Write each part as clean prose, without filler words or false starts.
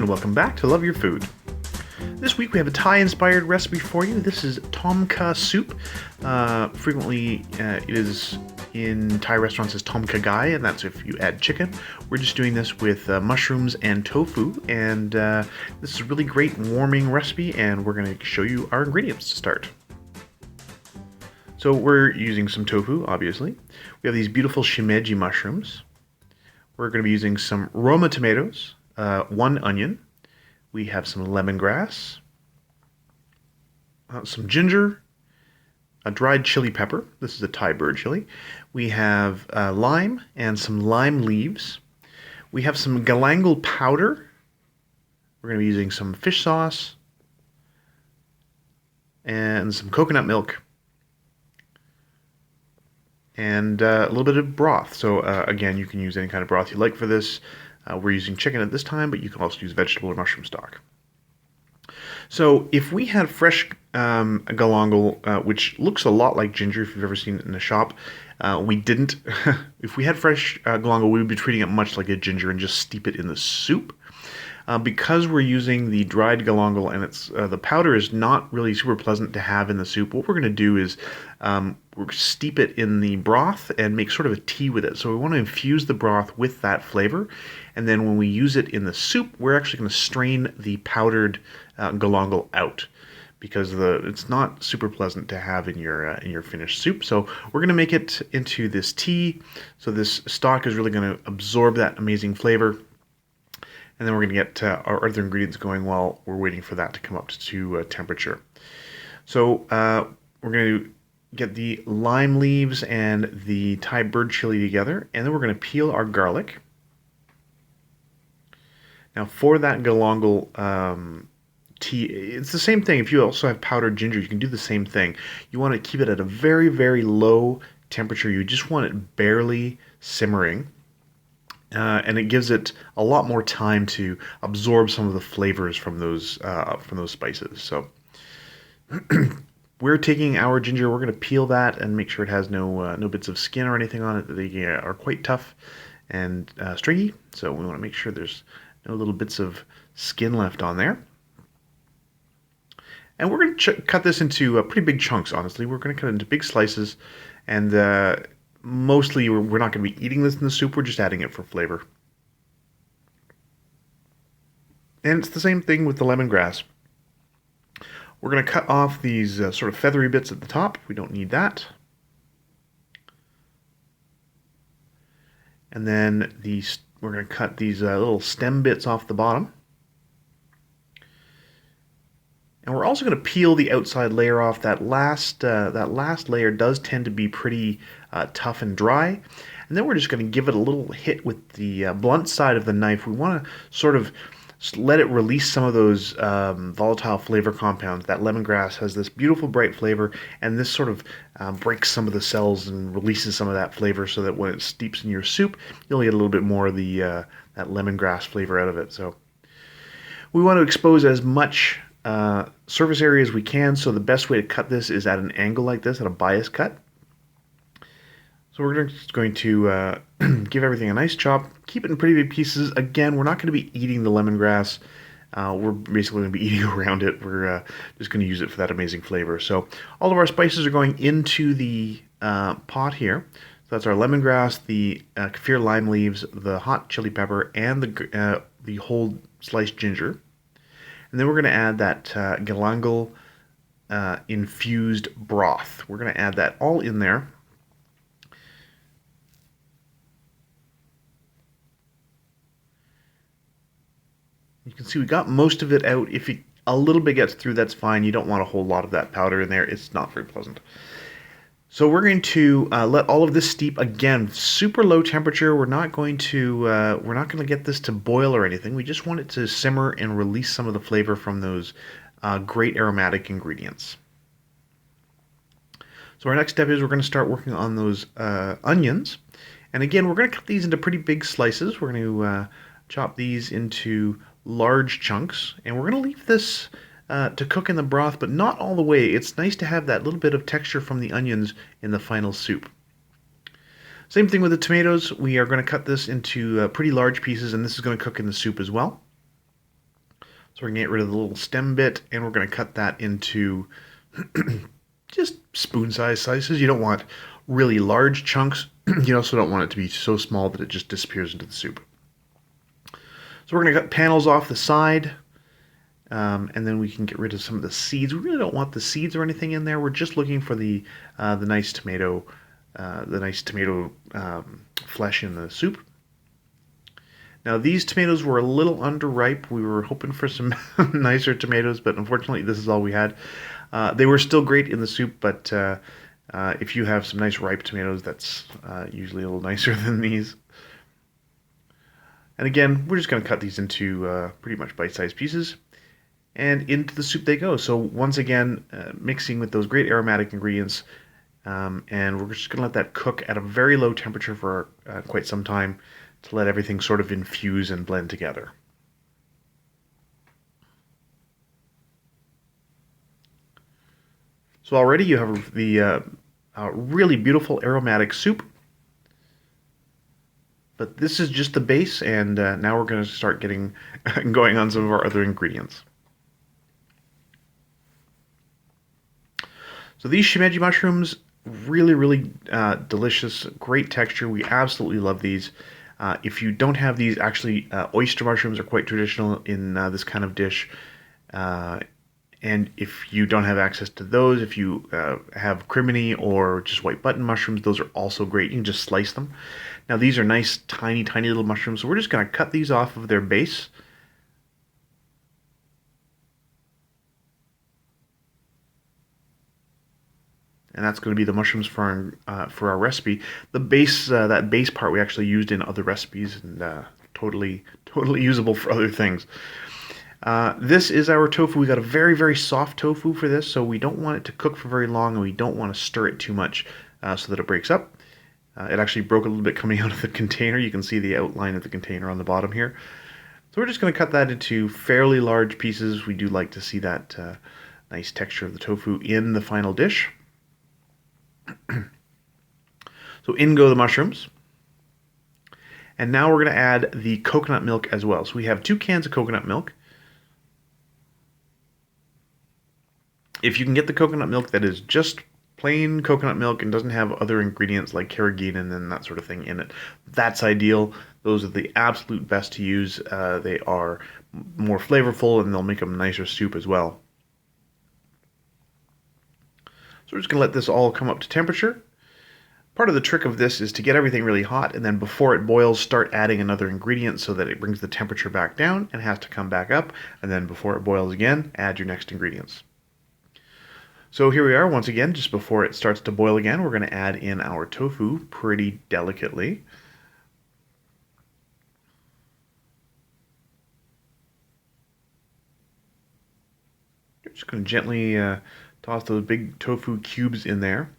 and welcome back to Love Your Food. This week we have a Thai-inspired recipe for you. This is tom kha soup. Frequently it is in Thai restaurants as tom kha gai, and that's if you add chicken. We're just doing this with mushrooms and tofu, and this is a really great warming recipe, and we're going to show you our ingredients to start. So we're using some tofu, obviously. We have these beautiful shimeji mushrooms. We're going to be using some Roma tomatoes, 1 onion. We have some lemongrass, some ginger, a dried chili pepper. This is a Thai bird chili. We have lime and some lime leaves. We have some galangal powder. We're going to be using some fish sauce and some coconut milk and a little bit of broth. So again, you can use any kind of broth you like for this. We're using chicken at this time, but you can also use vegetable or mushroom stock. So if we had fresh galangal, which looks a lot like ginger if you've ever seen it in a shop, we didn't. If we had fresh galangal, we would be treating it much like a ginger and just steep it in the soup. Because we're using the dried galangal and it's the powder is not really super pleasant to have in the soup, what we're going to do is we're steep it in the broth and make sort of a tea with it. So we want to infuse the broth with that flavor, and then when we use it in the soup, we're actually going to strain the powdered galangal out, because it's not super pleasant to have in your finished soup. So we're going to make it into this tea. So this stock is really going to absorb that amazing flavor. And then we're going to get our other ingredients going while we're waiting for that to come up to temperature. So we're going to get the lime leaves and the Thai bird chili together, and then we're going to peel our garlic. Now for that galangal tea, it's the same thing. If you also have powdered ginger, you can do the same thing. You want to keep it at a very, very low temperature. You just want it barely simmering. And it gives it a lot more time to absorb some of the flavors from those spices. So we're taking our ginger, we're going to peel that and make sure it has no bits of skin or anything on it. They are quite tough and stringy, so we want to make sure there's no little bits of skin left on there. And we're going to cut this into pretty big chunks, honestly. We're going to cut it into big slices, and mostly we're not going to be eating this in the soup, we're just adding it for flavor. And it's the same thing with the lemongrass. We're going to cut off these sort of feathery bits at the top. We don't need that. And then we're going to cut these little stem bits off the bottom. And we're also going to peel the outside layer off. That last layer does tend to be pretty tough and dry. And then we're just going to give it a little hit with the blunt side of the knife. We want to sort of let it release some of those volatile flavor compounds. That lemongrass has this beautiful bright flavor, and this sort of breaks some of the cells and releases some of that flavor, so that when it steeps in your soup, you'll get a little bit more of that lemongrass flavor out of it. So we want to expose as much surface area as we can, so the best way to cut this is at an angle like this, at a bias cut. So we're just going to give everything a nice chop, keep it in pretty big pieces. Again, we're not going to be eating the lemongrass. We're basically going to be eating around it. We're just going to use it for that amazing flavor. So all of our spices are going into the pot here. So that's our lemongrass, the keffir lime leaves, the hot chili pepper, and the whole sliced ginger. And then we're going to add that galangal infused broth. We're going to add that all in there. You can see we got most of it out. If a little bit gets through, that's fine. You don't want a whole lot of that powder in there. It's not very pleasant. So we're going to let all of this steep, again, super low temperature. We're not going to get this to boil or anything. We just want it to simmer and release some of the flavor from those great aromatic ingredients. So our next step is we're going to start working on those onions. And again, we're going to cut these into pretty big slices. We're going to chop these into large chunks, and we're going to leave this to cook in the broth, but not all the way. It's nice to have that little bit of texture from the onions in the final soup. Same thing with the tomatoes. We are going to cut this into pretty large pieces, and this is going to cook in the soup as well. So we're going to get rid of the little stem bit, and we're going to cut that into just spoon-sized slices. You don't want really large chunks. You also don't want it to be so small that it just disappears into the soup. So we're going to cut panels off the side, and then we can get rid of some of the seeds. We really don't want the seeds or anything in there. We're just looking for the nice tomato, flesh in the soup. Now these tomatoes were a little underripe. We were hoping for some nicer tomatoes, but unfortunately this is all we had. They were still great in the soup, but if you have some nice ripe tomatoes, that's usually a little nicer than these. And again, we're just going to cut these into pretty much bite-sized pieces, and into the soup they go. So once again, mixing with those great aromatic ingredients, and we're just going to let that cook at a very low temperature for quite some time, to let everything sort of infuse and blend together. So already you have the really beautiful aromatic soup. But this is just the base, and now we're going to start getting going on some of our other ingredients. So these shimeji mushrooms, really delicious, great texture. We absolutely love these. If you don't have these, actually, oyster mushrooms are quite traditional in this kind of dish. And if you don't have access to those, if you have crimini or just white button mushrooms, those are also great. You can just slice them. Now these are nice, tiny little mushrooms, so we're just going to cut these off of their base. And that's going to be the mushrooms for our recipe. The base, that base part, we actually used in other recipes, and totally usable for other things. This is our tofu. We got a very soft tofu for this, so we don't want it to cook for very long, and we don't want to stir it too much so that it breaks up. It actually broke a little bit coming out of the container. You can see the outline of the container on the bottom here. So we're just going to cut that into fairly large pieces. We do like to see that nice texture of the tofu in the final dish. So in go the mushrooms. And now we're going to add the coconut milk as well. So we have 2 cans of coconut milk. If you can get the coconut milk that is just plain coconut milk and doesn't have other ingredients like carrageenan and that sort of thing in it, that's ideal. Those are the absolute best to use. They are more flavorful, and they'll make a nicer soup as well. So we're just going to let this all come up to temperature. Part of the trick of this is to get everything really hot, and then before it boils, start adding another ingredient so that it brings the temperature back down and has to come back up. And then before it boils again, add your next ingredients. So here we are once again, just before it starts to boil again, we're going to add in our tofu pretty delicately. You're just going to gently toss those big tofu cubes in there.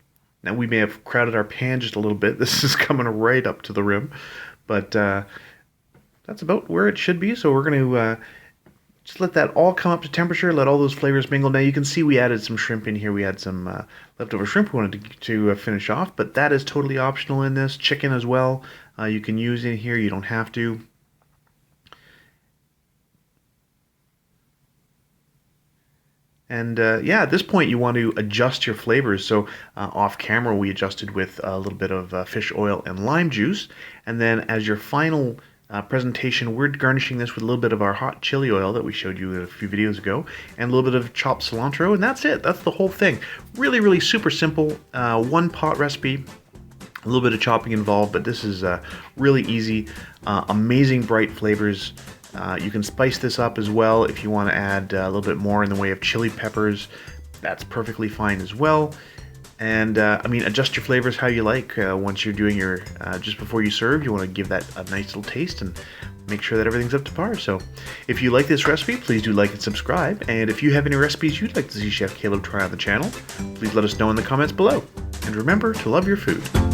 Now we may have crowded our pan just a little bit. This is coming right up to the rim, but that's about where it should be. So we're going to just let that all come up to temperature, let all those flavors mingle. Now you can see we added some shrimp in here. We had some leftover shrimp we wanted to finish off, but that is totally optional in this. Chicken as well, you can use in here. You don't have to. And yeah, at this point you want to adjust your flavors. So off camera we adjusted with a little bit of fish oil and lime juice. And then as your final presentation, we're garnishing this with a little bit of our hot chili oil that we showed you a few videos ago, and a little bit of chopped cilantro, and that's it. That's the whole thing. Really super simple, one pot recipe. A little bit of chopping involved, but this is really easy. Amazing bright flavors. You can spice this up as well if you want to add a little bit more in the way of chili peppers. That's perfectly fine as well. And I mean, adjust your flavors how you like. Once you're doing your, just before you serve, you want to give that a nice little taste and make sure that everything's up to par. So if you like this recipe, please do like and subscribe. And if you have any recipes you'd like to see Chef Caleb try on the channel, please let us know in the comments below. And remember to love your food.